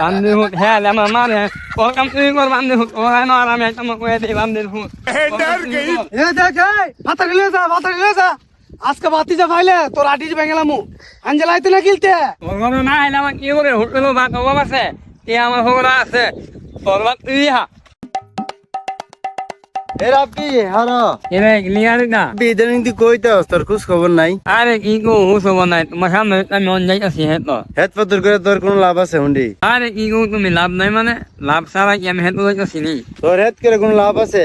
বান্দির হুট হ্যাঁ আমার মারে ওর কাম তুই কর বান্দির হুট ও হয় না আর আমি একটা কয়ে দিই বান্দির হুট এ দেখ ভাতা গিলে যা আজকে বাতি যা ফাইলে তোর আটিজ ভেঙেলামু আঞ্জেলাইতে না গিলতে ওর ঘরে না হলে আমার কি করে হুট পেলো ভাত অভাব আছে কে আমার হোগরা আছে তোর ভাত তুই হা এ রাব্বি হারা এরে লিয়ারি না বিদেন দি কইতাস তোর খোঁজ খবর নাই আরে কি গো হুস হবো নাই তোমার সামনে আমি অন যাইতাছি হেত হেত পতর করে তোর কোনো লাভ আছে হুন্ডি আরে কি গো তুমি লাভ নাই মানে লাভ ছাড়া কি আমি হেত যাইতাছি নি তোর হেত করে কোনো লাভ আছে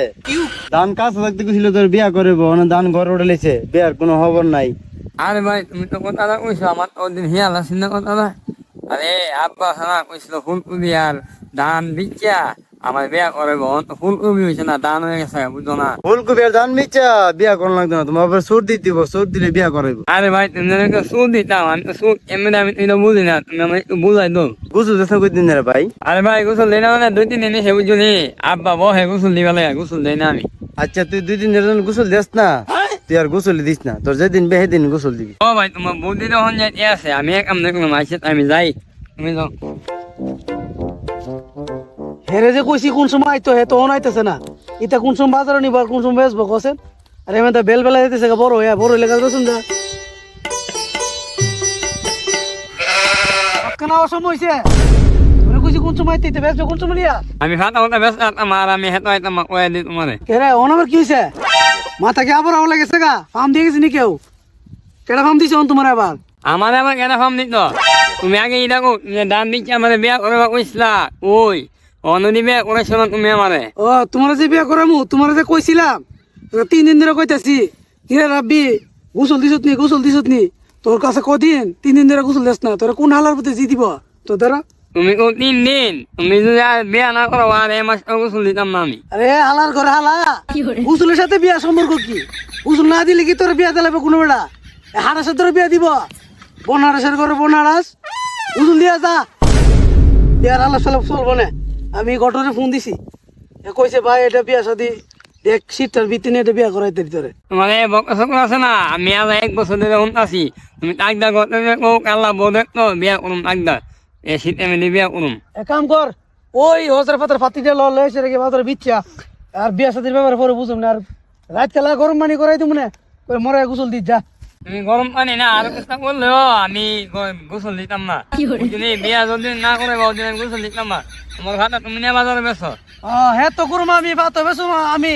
দান কাজ লাগতে কইছিল তোর বিয়া করব না দান ঘর উঠেছে বিয়ার কোনো খবর নাই আরে ভাই তুমি তো কথাটা কইছো আমার তো দিন হিয়াল আছে না কথাটা আরে আব্বা সারা কইছিল ফুলকপি আর ধান বিচ্চা আমার বিয়া করে ফুলকপি হয়েছে না ধান হয়ে গেছে বুঝছো না ফুলকপি আর দান মিচা বিয়া কোন লাগতো না তোমার আবার সুর দিব সুর দিলে বিয়া করাইব আরে ভাই তুমি একটা সুদ দিতাম আমি তো সুদ এমনি আমি তো বুঝি না তুমি আমি একটু বুঝাই দো গুছু দেছ কই দিন রে ভাই আরে ভাই গোসল দেয় না মানে 2-3 দিন এসে বুঝলি আব্বা বহে গোসল দিবা লাগে গোসল দেয় না আমি আচ্ছা তুই 2 দিন ধরে গোসল দিস না তুই আর গোসল দিস না তোর যেদিন বেহে দিন গোসল দিবি ও ভাই তোমার বুদ্ধি তখন যাইতে আছে আমি এক কাম দেখলাম আইসে আমি যাই তুমি যাও হেরে যে কইছি কোন সময় আইতো হে তো আইতেছে না ইটা কোন সময় বাজারে নিব আর কোন সময় বেচবো কছেন আরে এমন বেল বেলা দিতেছে বড় হইলে কাজ রসুন দা কেনা অসময় হইছে ওরে কইছি কোন সময় আইতে বেচবো কোন সময় লিয়া আমি খাতা হতে ব্যস্ত আমার আমি হেতো আইতাম কয়ে দিই তোমারে কে রে অনাবার কি হইছে মাথা কি আবার আওলা গেছে গা ফার্ম দিয়ে গেছে নি কেউ কেডা ফার্ম দিছে তোমার আবার আমার আবার কেনা ফার্ম দিত তুমি আগে ই দেখো দান দিচ্ছে আমার বিয়া করবা কইসলা ওই অনদি বিয়া করেছিল তুমি আমারে ও তোমার যে বিয়া করামু তোমার যে কইছিলাম 3 দিন ধরে কইতাছি কিরে রাব্বি গোসল দিছত নি তোর কাছে কদিন 3 দিন ধরে গোসল দিস না তোর কোন হালার প্রতি জি দিব তো ধরা তুমি কো 3 দিন তুমি যদি আর বিয়া না করো আর এই মাস গোসল দিতাম না আমি আরে হালার ঘরে হালা গোসলের সাথে বিয়া সম্পর্ক কি গোসল না দিলে কি তোর বিয়া দিলাবে কোনো বেড়া হারাসের তোর বিয়া দিব বনারসের ঘরে বনারস গোসল দিয়া যা বিয়ার আলাপ সালাপ চলবো না আমি গটরে ফোন দিছি কইছে ভাই এটা বিয়া শাদি দেখ সিটটার ভিতরে এটা বিয়া করাইতে তোরে তোমার এই বকসক আছে না আমি আর 1 বছর ধরে শুনতাছি তুমি তাকদা গতে দেখো কাল্লা বউ দেখতো বিয়া করুম তাকদা এই শীতে মিলি বিয়া করুম এক কাম কর ওই হজর পাতার ফাতিটা ললে এসে রেখে বাজারে বিচ্ছা আর বিয়া শাদির ব্যাপারে পরে বুঝুম না আর রাত খেলা গরম পানি করাই দিব না ওই মরে গোসল দি যা তুমি গরম পানি না আর চেষ্টা করলেও আমি গোসল দিতাম না যদি বিয়া যদি না করে দিন আমি গোসল দিতাম না তোমার খাতা তুমি নিয়ে বাজারে বেছো হ্যাঁ তো করুম আমি ভাত বেসুম আমি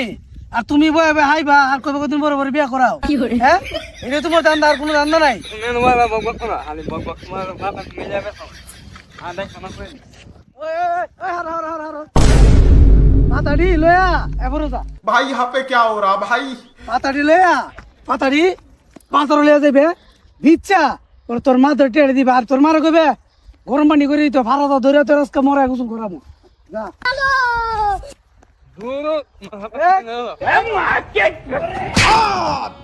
আর তুমি বয়ে বয়ে হাইবা আর কবে কদিন পরে পরে বিয়া করাও হ্যাঁ এটা তোমার ধান্দা আর কোনো ধান্দা নাই তুমি বকবক করো খালি বকবক তোমার খাতা তুমি নিয়ে বেছো আর দেখো না করে ওই হার হার হার হার পাতাড়ি লয়া এবারে যা भाई यहाँ पे क्या हो रहा भाई পাতাড়ি লয়া পাতাড়ি পাঁচর লয়া যাবে বিচ্ছা ওর তোর মা ধরে টেড়ে দিবে আর তোর মারা কইবে গরম পানি করে তো ভাড়া তো ধরে তোর আজকে মরা গোসল করাবো যা দূর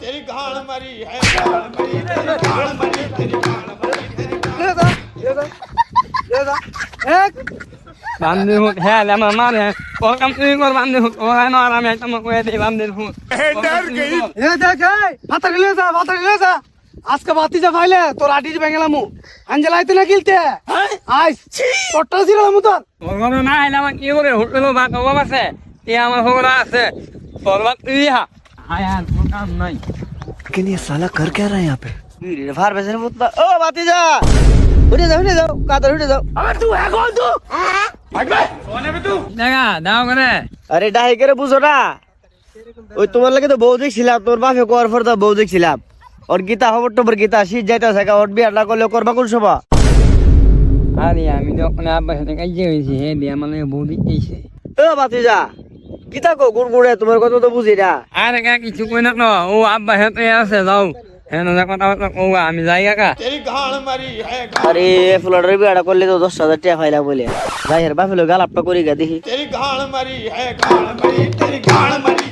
तेरी गाड़ मरी है गाड़ मरी तेरी गाड़ मरी तेरी गाड़ मरी तेरी ले যা ले যা এক বান্দির হুট হ্যাঁ আমার মারে ওর কাম তুই কর বান্দির হুট ও হয় না আর আমি একটা কয়ে দিই বান্দির হুট डर गई এ দেখ পাতাড়ি le যা আজকে বাতি যা ফাইলে তোর আটিজ ভেঙেলামু আঞ্জেলাইতে না গিলতে আইস তোরটা ছিলাম তোর ওর ঘরে না হলে আমার কি করে হুট পেলো ভাত অভাব আছে কে আমার হোগরা আছে তোর ভাত তুই হা হায় হায় তোর কাম নাই लेकिन ये साला कर क्या रहा है यहाँ पे ভার বেসনে বুতবা ও বাতি যা উঠে যাও কাদর উঠে যাও আবার তুই এখন তুই দেখা দাও করে আরে ডাহি করে বুঝো না ওই তোমার লাগে তো বউ দেখছিলাম তোর বাপে কোয়ার ফর তো বউ দেখছিলাম ওর গীতা খবর টবর গীতা শীত যাইতেছে ওর বিয়া না করলে করবা কোন সভা আরে আমি যখন আব্বার সাথে কাজে হয়েছি হে দিয়ে মানে বৌদি এইছে ও বাতি যা গীতা কো গুড়গুড়ে তোমার কথা তো বুঝি না আরে কা কিছু কই না তো ও আব্বা সাথে আছে যাও হ্যাঁ না কথা কওয়া আমি যাই কাকা तेरी गाड़ मरी है আরে ফ্লোরের বিয়াটা করলে তো 10,000 টাকা ফাইলা বলে যাই হের বাপে গালাপটা করি গা দেখি तेरी गाड़ मरी है गाड़ मरी तेरी गाड़ मरी